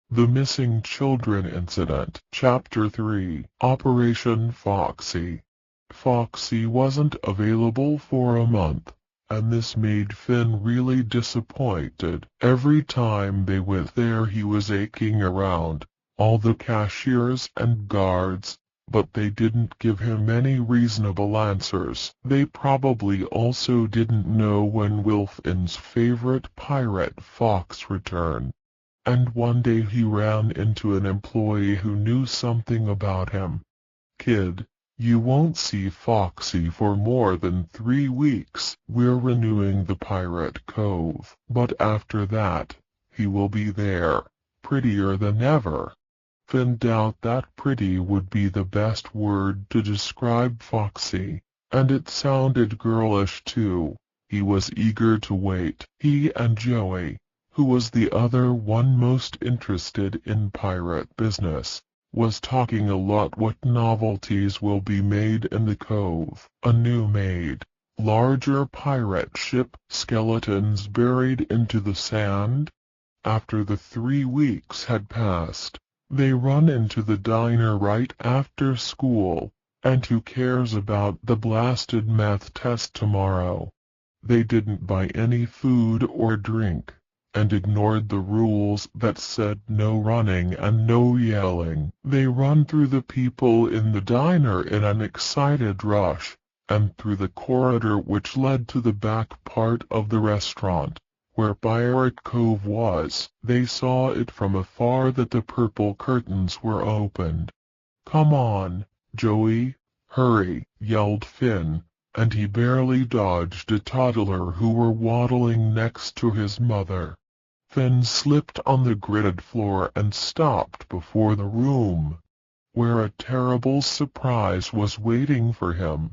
The Missing Children Incident. Chapter 3. Operation Foxy. Foxy wasn't available for a month, and this made Finn really disappointed. Every time they went there he was aching around all the cashiers and guards, but they didn't give him any reasonable answers. They probably also didn't know when will Finn's favorite pirate Fox return. And one day he ran into an employee who knew something about him. "Kid, you won't see Foxy for more than 3 weeks. We're renewing the Pirate Cove. But after that, he will be there, prettier than ever." Finn doubted that pretty would be the best word to describe Foxy, and it sounded girlish too. He was eager to wait. He and Joey, who was the other one most interested in pirate business, was talking a lot. What novelties will be made in the cove? A new made, larger pirate ship, skeletons buried into the sand? After the 3 weeks had passed, they run into the diner right after school, and who cares about the blasted math test tomorrow? They didn't buy any food or drink, and ignored the rules that said no running and no yelling. They run through the people in the diner in an excited rush, and through the corridor which led to the back part of the restaurant, where Pirate Cove was. They saw it from afar that the purple curtains were opened. "Come on, Joey, hurry!" yelled Finn, and he barely dodged a toddler who were waddling next to his mother. Finn slipped on the gritted floor and stopped before the room, where a terrible surprise was waiting for him.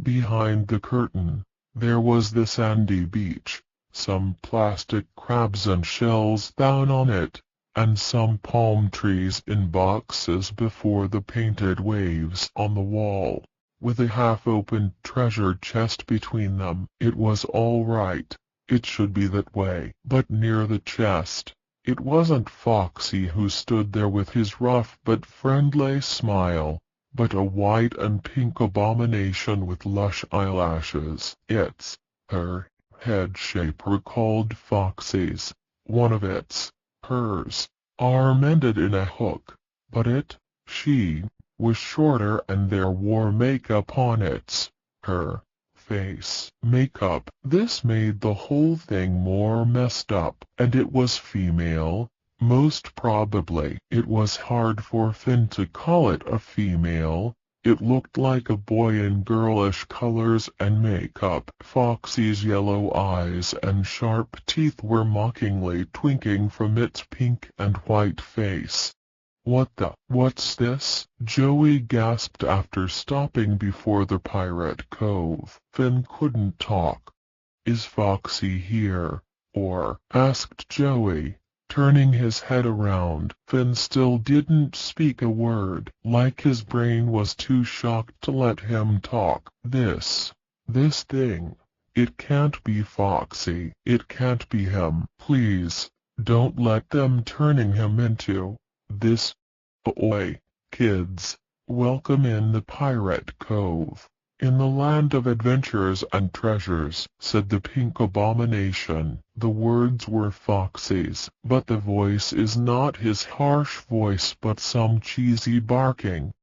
Behind the curtain, there was the sandy beach, some plastic crabs and shells down on it, and some palm trees in boxes before the painted waves on the wall, with a half-opened treasure chest between them. It was all right. It should be that way. But near the chest, it wasn't Foxy who stood there with his rough but friendly smile, but a white and pink abomination with lush eyelashes. Its her head shape recalled Foxy's. One of its, hers, arm ended in a hook, but she, was shorter and there wore makeup on its, her, face. Makeup. This made the whole thing more messed up, and it was female. Most probably. It was hard for Finn to call it a female. It looked like a boy in girlish colors and makeup. Foxy's yellow eyes and sharp teeth were mockingly twinkling from its pink and white face. What's this?" Joey gasped after stopping before the Pirate Cove. Finn couldn't talk. "Is Foxy here, or?" asked Joey, turning his head around. Finn still didn't speak a word, like his brain was too shocked to let him talk. This thing. It can't be Foxy. It can't be him. Please, don't let them turning him into this. Oi, kids, welcome in the Pirate Cove. "In the land of adventures and treasures," said the pink abomination. The words were Foxy's, but the voice is not his harsh voice but some cheesy barking.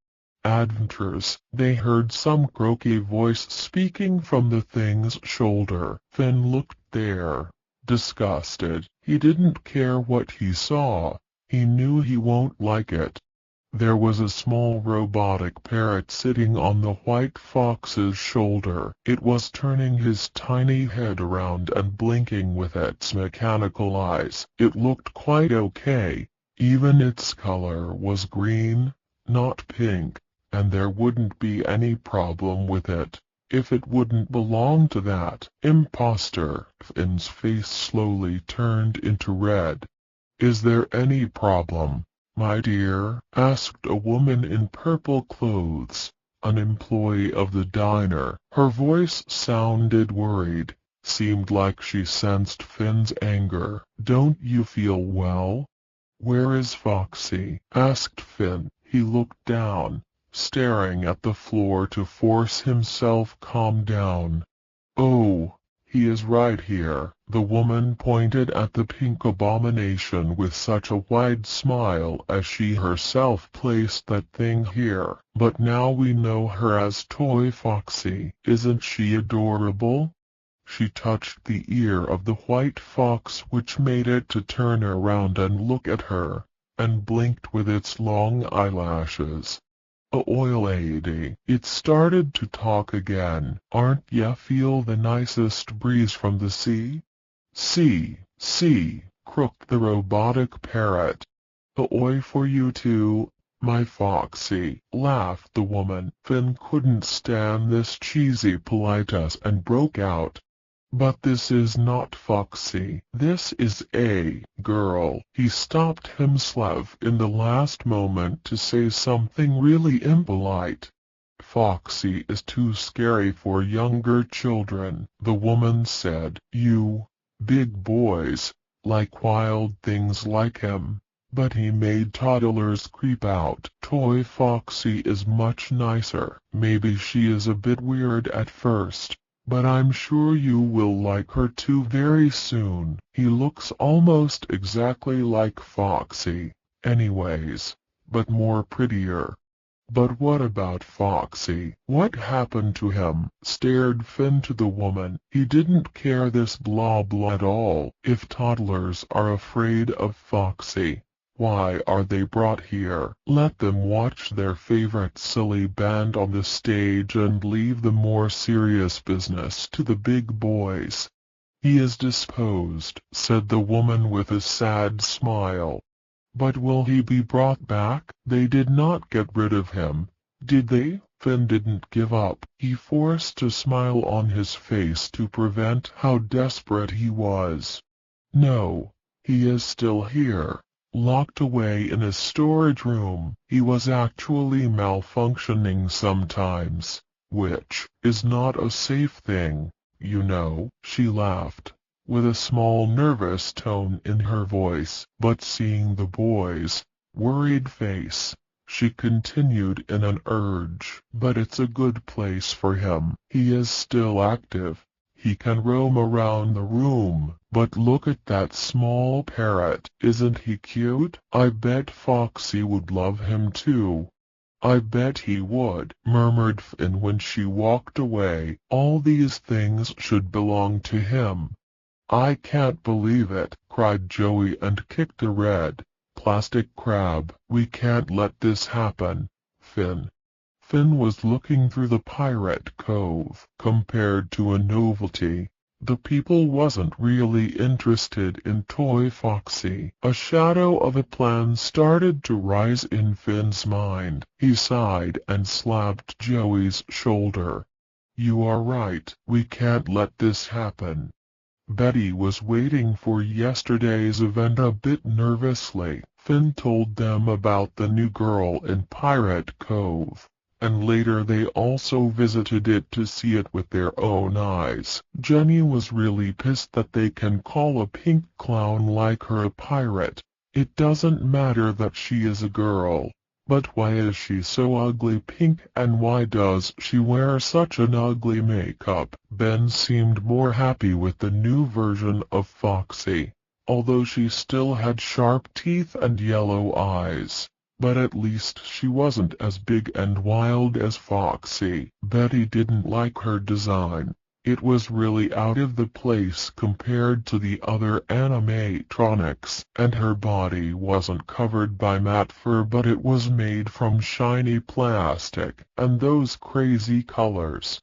"Adventures." They heard some croaky voice speaking from the thing's shoulder. Finn looked there, disgusted. He didn't care what he saw. He knew he won't like it. There was a small robotic parrot sitting on the white fox's shoulder. It was turning his tiny head around and blinking with its mechanical eyes. It looked quite okay. Even its color was green, not pink, and there wouldn't be any problem with it if it wouldn't belong to that imposter. Finn's face slowly turned into red. "Is there any problem, my dear?" asked a woman in purple clothes, an employee of the diner. Her voice sounded worried, seemed like she sensed Finn's anger. "Don't you feel well?" "Where is Foxy?" asked Finn. He looked down, staring at the floor to force himself calm down. "Oh, he is right here." The woman pointed at the pink abomination with such a wide smile as she herself placed that thing here. "But now we know her as Toy Foxy. Isn't she adorable?" She touched the ear of the white fox, which made it to turn around and look at her, and blinked with its long eyelashes. "Oil lady," it started to talk again. "Aren't ya feel the nicest breeze from the sea?" See, croaked the robotic parrot. "Oi for you too, my Foxy," laughed the woman. Finn couldn't stand this cheesy politesse and broke out. "But this is not Foxy. This is a girl." He stopped himself in the last moment to say something really impolite. "Foxy is too scary for younger children," the woman said. "You big boys like wild things like him." But he made toddlers creep out. "Toy Foxy is much nicer. Maybe she is a bit weird at first, but I'm sure you will like her too very soon. He looks almost exactly like Foxy, anyways, but more prettier." "But what about Foxy? What happened to him?" stared Finn to the woman. He didn't care this blah blah at all. If toddlers are afraid of Foxy, why are they brought here? Let them watch their favorite silly band on the stage and leave the more serious business to the big boys. "He is disposed," said the woman with a sad smile. "But will he be brought back? They did not get rid of him, did they?" Finn didn't give up. He forced a smile on his face to prevent how desperate he was. "No, he is still here, locked away in a storage room. He was actually malfunctioning sometimes, which is not a safe thing, you know." She laughed, with a small nervous tone in her voice. But seeing the boy's worried face, she continued in an urge. "But it's a good place for him. He is still active. He can roam around the room. But look at that small parrot. Isn't he cute? I bet Foxy would love him too." "I bet he would," murmured Finn when she walked away. "All these things should belong to him." "I can't believe it," cried Joey and kicked a red plastic crab. "We can't let this happen, Finn." Finn was looking through the Pirate Cove. Compared to a novelty, the people wasn't really interested in Toy Foxy. A shadow of a plan started to rise in Finn's mind. He sighed and slapped Joey's shoulder. "You are right. We can't let this happen." Betty was waiting for yesterday's event a bit nervously. Finn told them about the new girl in Pirate Cove, and later they also visited it to see it with their own eyes. Jenny was really pissed that they can call a pink clown like her a pirate. It doesn't matter that she is a girl. But why is she so ugly pink, and why does she wear such an ugly makeup? Ben seemed more happy with the new version of Foxy, although she still had sharp teeth and yellow eyes. But at least she wasn't as big and wild as Foxy. Betty didn't like her design. It was really out of the place compared to the other animatronics, and her body wasn't covered by matte fur but it was made from shiny plastic, and those crazy colors.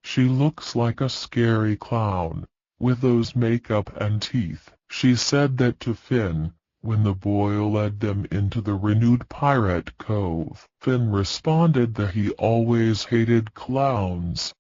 "She looks like a scary clown, with those makeup and teeth." She said that to Finn, when the boy led them into the renewed Pirate Cove. Finn responded that he always hated clowns.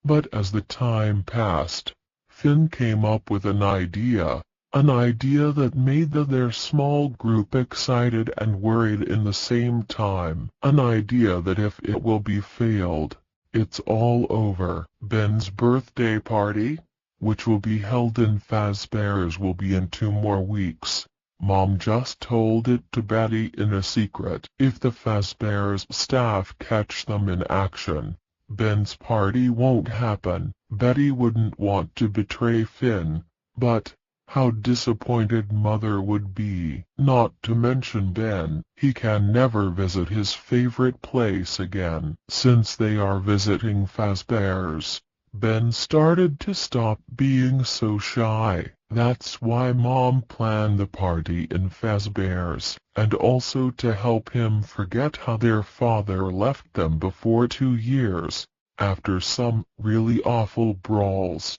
But as the time passed, Finn came up with an idea that made their small group excited and worried in the same time. An idea that if it will be failed, it's all over. Ben's birthday party, which will be held in Fazbear's, will be in 2 more weeks. Mom just told it to Betty in a secret. If the Fazbear's staff catch them in action, Ben's party won't happen. Betty wouldn't want to betray Finn, but how disappointed Mother would be. Not to mention Ben, he can never visit his favorite place again. Since they are visiting Fazbear's, Ben started to stop being so shy. That's why Mom planned the party in Fazbear's, and also to help him forget how their father left them before 2 years, after some really awful brawls.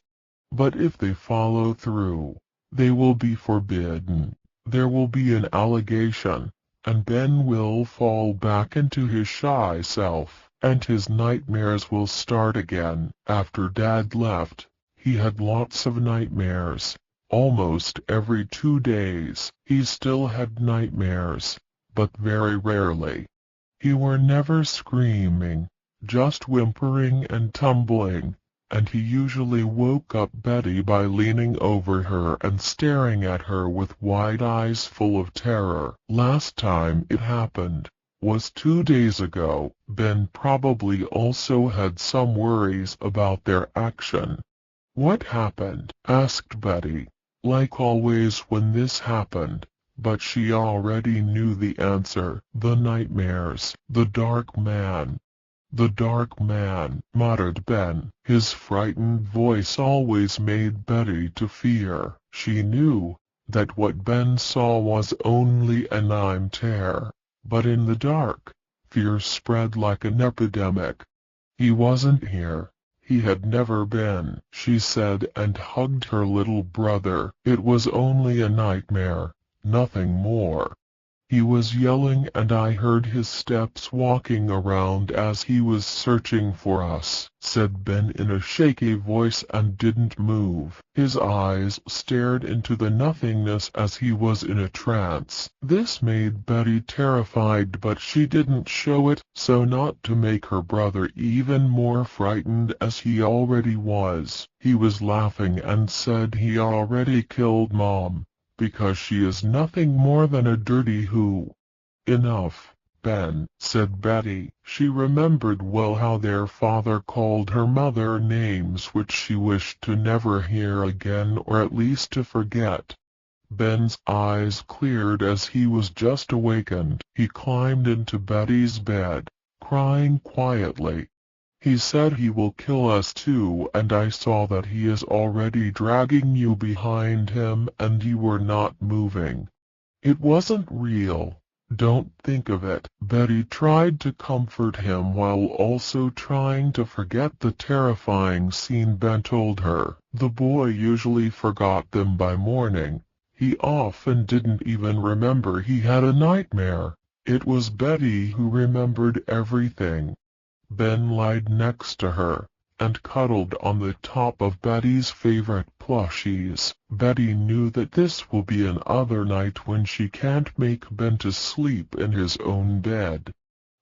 But if they follow through, they will be forbidden. There will be an allegation, and Ben will fall back into his shy self, and his nightmares will start again. After Dad left, he had lots of nightmares. Almost every 2 days, he still had nightmares, but very rarely. He were never screaming, just whimpering and tumbling, and he usually woke up Betty by leaning over her and staring at her with wide eyes full of terror. Last time it happened was 2 days ago. Ben probably also had some worries about their action. "What happened?" asked Betty, like always when this happened, but she already knew the answer. "The nightmares, the dark man." "The dark man," muttered Ben. His frightened voice always made Betty to fear. She knew that what Ben saw was only a nightmare, but in the dark, fear spread like an epidemic. "He wasn't here. He had never been," she said, and hugged her little brother. "It was only a nightmare, nothing more. He was yelling and I heard his steps walking around as he was searching for us," said Ben in a shaky voice and didn't move. His eyes stared into the nothingness as he was in a trance. This made Betty terrified, but she didn't show it, so not to make her brother even more frightened as he already was. He was laughing and said he already killed Mom, because she is nothing more than a dirty who. "Enough, Ben," said Betty. She remembered well how their father called her mother names which she wished to never hear again, or at least to forget. Ben's eyes cleared as he was just awakened. He climbed into Betty's bed, crying quietly. "He said he will kill us too, and I saw that he is already dragging you behind him and you were not moving. It wasn't real. Don't think of it." Betty tried to comfort him while also trying to forget the terrifying scene Ben told her. The boy usually forgot them by morning. He often didn't even remember he had a nightmare. It was Betty who remembered everything. Ben lied next to her, and cuddled on the top of Betty's favorite plushies. Betty knew that this will be another night when she can't make Ben to sleep in his own bed.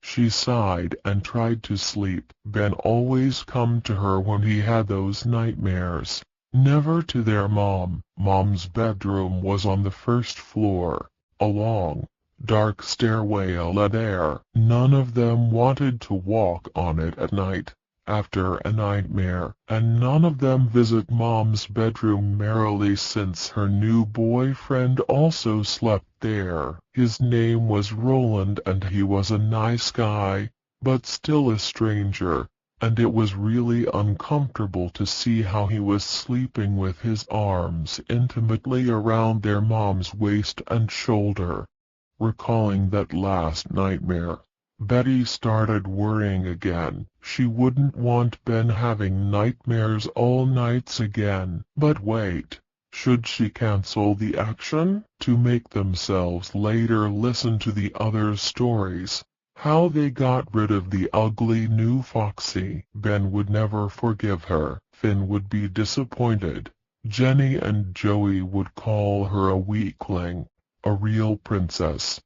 She sighed and tried to sleep. Ben always come to her when he had those nightmares, never to their mom. Mom's bedroom was on the first floor, a long, dark stairway led there. None of them wanted to walk on it at night, after a nightmare, and none of them visit Mom's bedroom merrily since her new boyfriend also slept there. His name was Roland and he was a nice guy, but still a stranger, and it was really uncomfortable to see how he was sleeping with his arms intimately around their mom's waist and shoulder. Recalling that last nightmare, Betty started worrying again. She wouldn't want Ben having nightmares all nights again. But wait, should she cancel the action? To make themselves later listen to the other stories, how they got rid of the ugly new Foxy. Ben would never forgive her. Finn would be disappointed. Jenny and Joey would call her a weakling. A real princess.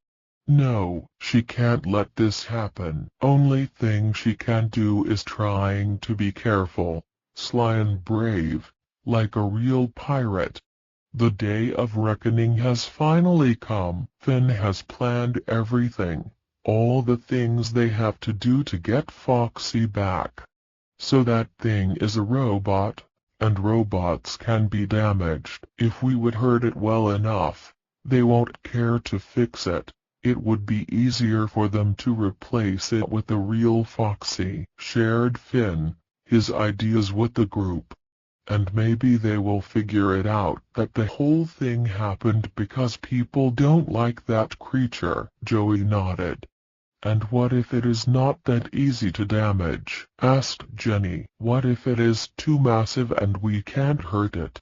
No, she can't let this happen. Only thing she can do is trying to be careful, sly and brave, like a real pirate. The day of reckoning has finally come. Finn has planned everything, all the things they have to do to get Foxy back. So that thing is a robot, and robots can be damaged. If we would hurt it well enough, they won't care to fix it. It would be easier for them to replace it with the real Foxy, shared Finn his ideas with the group. And maybe they will figure it out that the whole thing happened because people don't like that creature. Joey nodded. And what if it is not that easy to damage? Asked Jenny. What if it is too massive and we can't hurt it?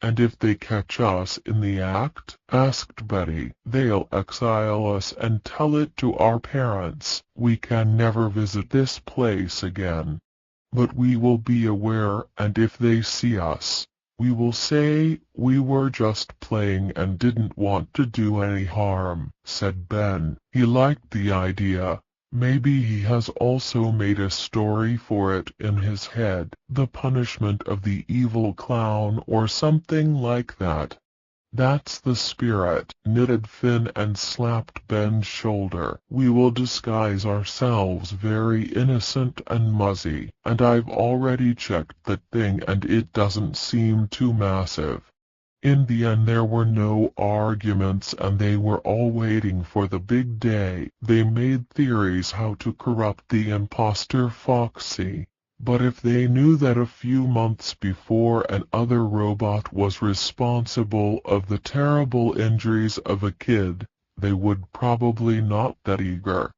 And if they catch us in the act? Asked Betty. They'll exile us and tell it to our parents. We can never visit this place again. But we will be aware, and if they see us, we will say we were just playing and didn't want to do any harm, said Ben. He liked the idea. Maybe he has also made a story for it in his head, The Punishment of the Evil Clown or something like that. That's the spirit, knitted Finn and slapped Ben's shoulder. We will disguise ourselves very innocent and muzzy, and I've already checked that thing and it doesn't seem too massive. In the end there were no arguments and they were all waiting for the big day. They made theories how to corrupt the imposter Foxy. But if they knew that a few months before another robot was responsible of the terrible injuries of a kid, they would probably not that eager.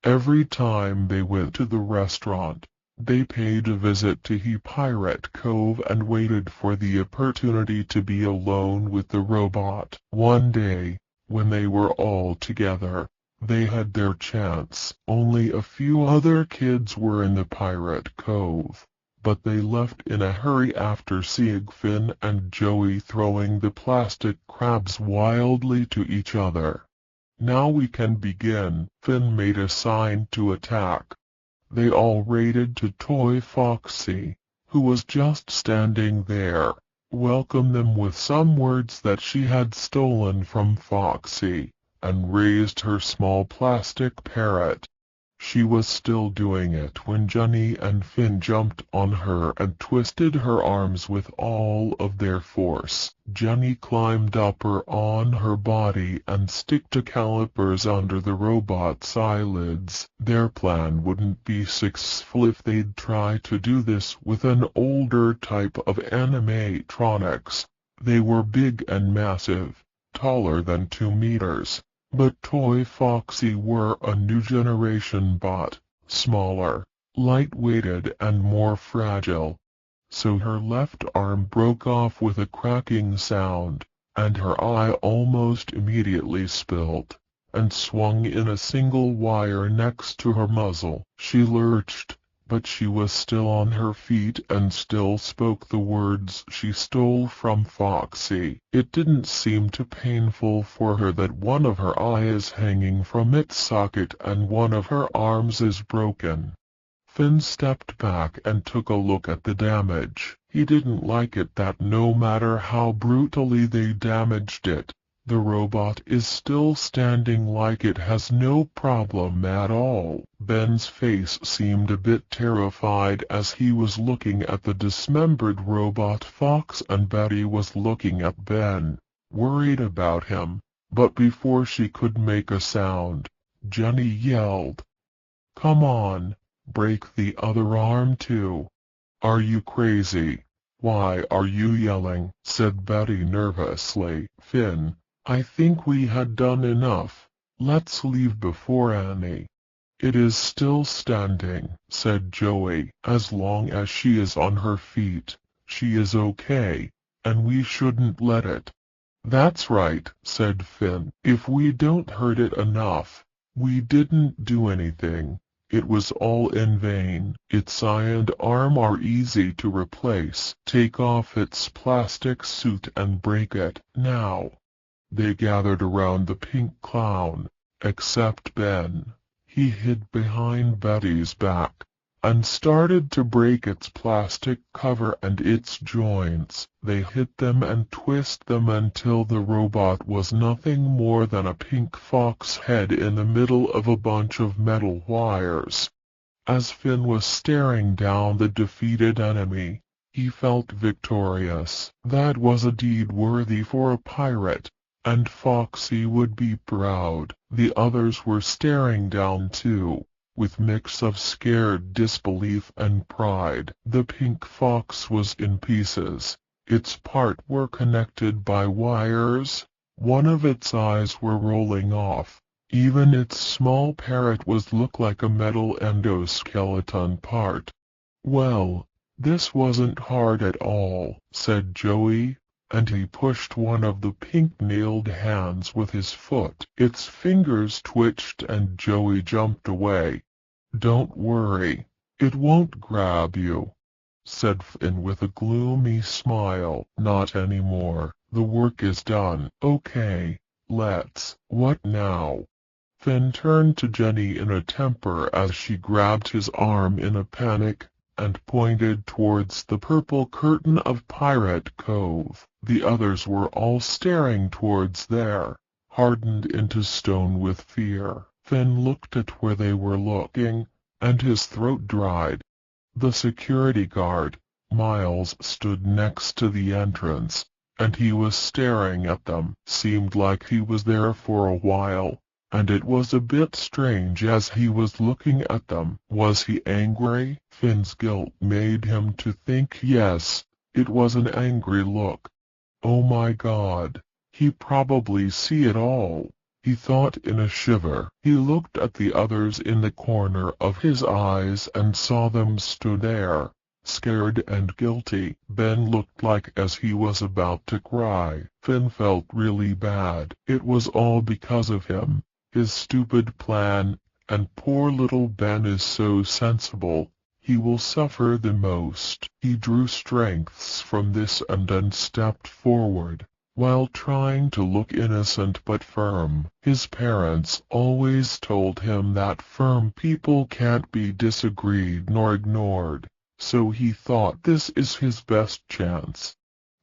Every time they went to the restaurant, they paid a visit to Pirate Cove and waited for the opportunity to be alone with the robot. One day, when they were all together, they had their chance. Only a few other kids were in the Pirate Cove, but they left in a hurry after seeing Finn and Joey throwing the plastic crabs wildly to each other. Now we can begin. Finn made a sign to attack. They all raided to Toy Foxy, who was just standing there, welcomed them with some words that she had stolen from Foxy, and raised her small plastic parrot. She was still doing it when Jenny and Finn jumped on her and twisted her arms with all of their force. Jenny climbed up on her body and stick to calipers under the robot's eyelids. Their plan wouldn't be successful if they'd try to do this with an older type of animatronics. They were big and massive, taller than 2 meters. But Toy Foxy were a new generation bot, smaller, light-weighted and more fragile. So her left arm broke off with a cracking sound, and her eye almost immediately spilled, and swung in a single wire next to her muzzle. She lurched, but she was still on her feet and still spoke the words she stole from Foxy. It didn't seem too painful for her that one of her eyes is hanging from its socket and one of her arms is broken. Finn stepped back and took a look at the damage. He didn't like it that no matter how brutally they damaged it, the robot is still standing like it has no problem at all. Ben's face seemed a bit terrified as he was looking at the dismembered robot Fox, and Betty was looking at Ben, worried about him. But before she could make a sound, Jenny yelled, "Come on, break the other arm too." "Are you crazy? Why are you yelling?" said Betty nervously. "Finn, I think we had done enough. Let's leave before Annie." "It is still standing," said Joey. "As long as she is on her feet, she is okay, and we shouldn't let it." "That's right," said Finn. "If we don't hurt it enough, we didn't do anything. It was all in vain. Its eye and arm are easy to replace. Take off its plastic suit and break it, now." They gathered around the pink clown, except Ben. He hid behind Betty's back. and started to break its plastic cover and its joints. They hit them and twist them until the robot was nothing more than a pink fox head in the middle of a bunch of metal wires. As Finn was staring down the defeated enemy, he felt victorious. That was a deed worthy for a pirate, and Foxy would be proud. The others were staring down too, with mix of scared disbelief and pride. The pink fox was in pieces. Its parts were connected by wires. One of its eyes were rolling off. Even its small parrot looked like a metal endoskeleton part. "Well, this wasn't hard at all," said Joey, and he pushed one of the pink-nailed hands with his foot. Its fingers twitched and Joey jumped away. "Don't worry, it won't grab you," said Finn with a gloomy smile. "Not anymore. The work is done." "Okay, what now?" Finn turned to Jenny in a temper as she grabbed his arm in a panic, and pointed towards the purple curtain of Pirate Cove. The others were all staring towards there, hardened into stone with fear. Finn looked at where they were looking, and his throat dried. The security guard, Miles, stood next to the entrance, and he was staring at them. Seemed like he was there for a while, and it was a bit strange as he was looking at them. Was he angry? Finn's guilt made him to think yes, it was an angry look. Oh my God, he probably see it all, he thought in a shiver. He looked at the others in the corner of his eyes and saw them stood there, scared and guilty. Ben looked like as he was about to cry. Finn felt really bad. It was all because of him. His stupid plan, and poor little Ben is so sensible, he will suffer the most. He drew strengths from this and then stepped forward, while trying to look innocent but firm. His parents always told him that firm people can't be disagreed nor ignored, so he thought this is his best chance.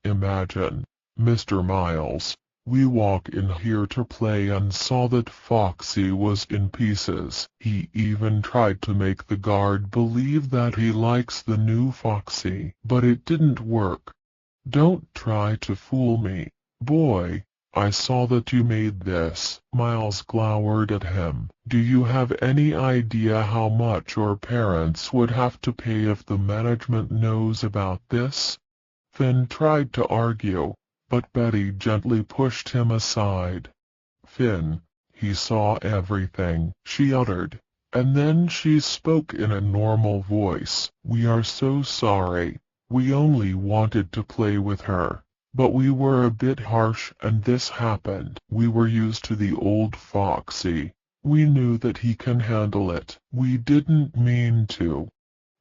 Imagine, Mr. Miles, we walk in here to play and saw that Foxy was in pieces. He even tried to make the guard believe that he likes the new Foxy, but it didn't work. Don't try to fool me, boy. I saw that you made this. Miles glowered at him. Do you have any idea how much your parents would have to pay if the management knows about this? Finn tried to argue, but Betty gently pushed him aside. "Finn, he saw everything," she uttered, and then she spoke in a normal voice. "We are so sorry. We only wanted to play with her, but we were a bit harsh and this happened. We were used to the old Foxy. We knew that he can handle it. We didn't mean to."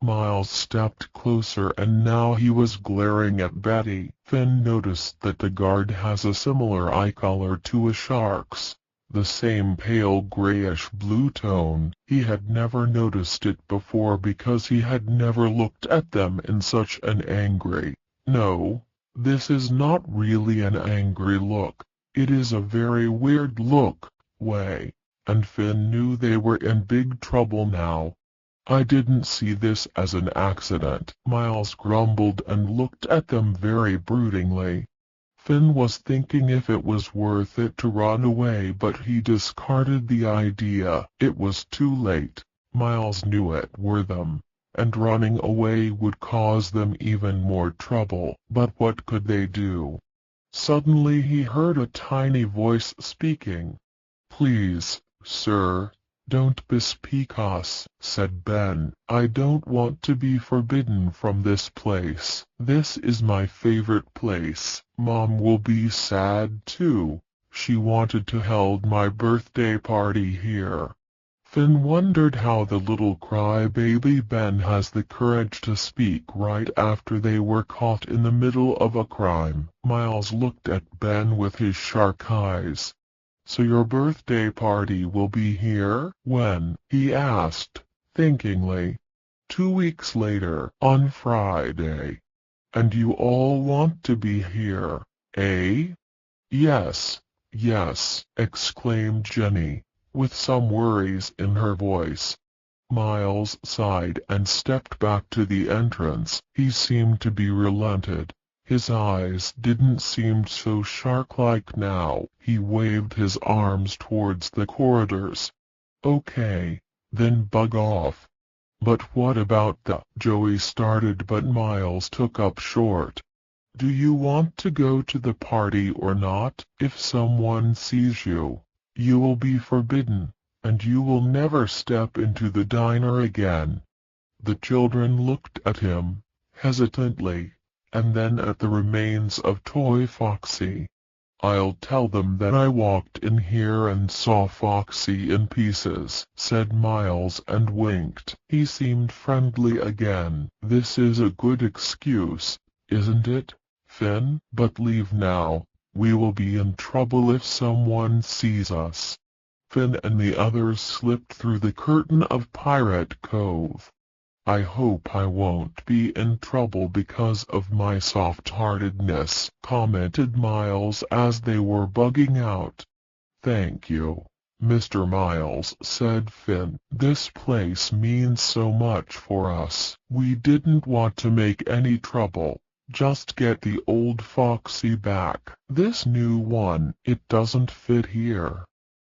Miles stepped closer and now he was glaring at Betty. Finn noticed that the guard has a similar eye color to a shark's, the same pale grayish-blue tone. He had never noticed it before because he had never looked at them in such an angry. No, this is not really an angry look. It is a very weird look, way, and Finn knew they were in big trouble now. "I didn't see this as an accident," Miles grumbled and looked at them very broodingly. Finn was thinking if it was worth it to run away, but he discarded the idea. It was too late. Miles knew it were them, and running away would cause them even more trouble. But what could they do? Suddenly he heard a tiny voice speaking. "Please, sir, don't bespeak us," said Ben. "I don't want to be forbidden from this place. This is my favorite place. Mom will be sad too. She wanted to hold my birthday party here." Finn wondered how the little crybaby Ben has the courage to speak right after they were caught in the middle of a crime. Miles looked at Ben with his shark eyes. "So your birthday party will be here? When?" he asked, thinkingly. 2 weeks later, on Friday. And you all want to be here, eh? Yes, yes, exclaimed Jenny, with some worries in her voice. Miles sighed and stepped back to the entrance. He seemed to be relented. His eyes didn't seem so shark-like now. He waved his arms towards the corridors. Okay, then bug off. But what about Joey started, but Miles took up short. Do you want to go to the party or not? If someone sees you, you will be forbidden, and you will never step into the diner again. The children looked at him, hesitantly, and then at the remains of Toy Foxy. I'll tell them that I walked in here and saw Foxy in pieces, said Miles and winked. He seemed friendly again. This is a good excuse, isn't it, Finn? But leave now. We will be in trouble if someone sees us. Finn and the others slipped through the curtain of Pirate Cove. I hope I won't be in trouble because of my soft-heartedness, commented Miles as they were bugging out. Thank you, Mr. Miles, said Finn. This place means so much for us. We didn't want to make any trouble. Just get the old Foxy back. This new one, it doesn't fit here.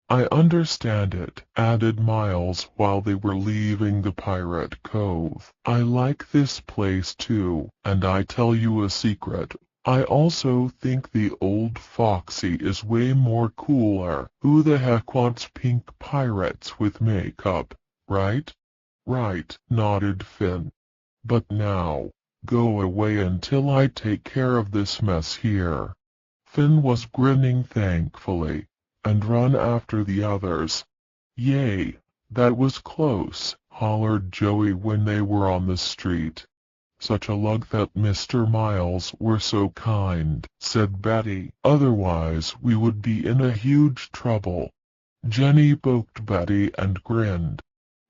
I understand it, added Miles while they were leaving the Pirate Cove. I like this place too, and I tell you a secret. I also think the old Foxy is way more cooler. Who the heck wants pink pirates with makeup, right? Right, nodded Finn. But now, go away until I take care of this mess here. Finn was grinning thankfully, and ran after the others. Yay, that was close, hollered Joey when they were on the street. Such a luck that Mr. Miles were so kind, said Betty. Otherwise we would be in a huge trouble. Jenny poked Betty and grinned.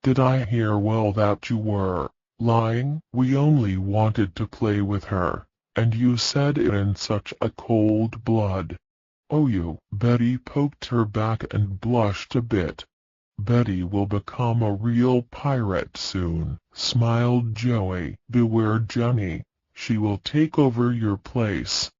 Did I hear well that you were lying? We only wanted to play with her, and you said it in such a cold blood. Oh, you. Betty poked her back and blushed a bit. Betty will become a real pirate soon, smiled Joey. Beware Jenny, she will take over your place.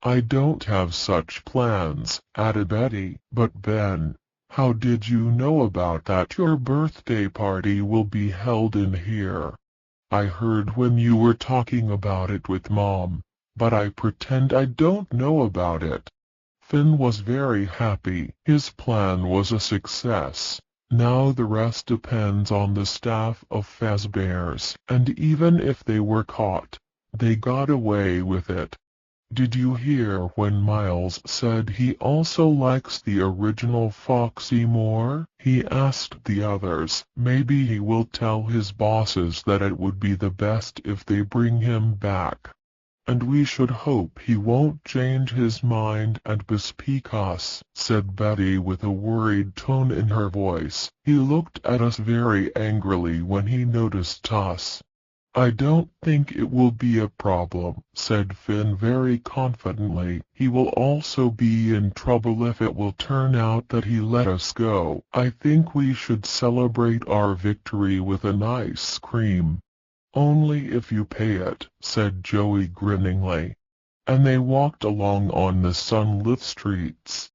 I don't have such plans, added Betty. But Ben, how did you know about that? Your birthday party will be held in here. I heard when you were talking about it with Mom, but I pretend I don't know about it. Finn was very happy. His plan was a success. Now the rest depends on the staff of Fazbear's, and even if they were caught, they got away with it. Did you hear when Miles said he also likes the original Foxy more? He asked the others. Maybe he will tell his bosses that it would be the best if they bring him back. And we should hope he won't change his mind and bespeak us, said Betty with a worried tone in her voice. He looked at us very angrily when he noticed us. I don't think it will be a problem, said Finn very confidently. He will also be in trouble if it will turn out that he let us go. I think we should celebrate our victory with an ice cream. Only if you pay it, said Joey grinningly. And they walked along on the sunlit streets.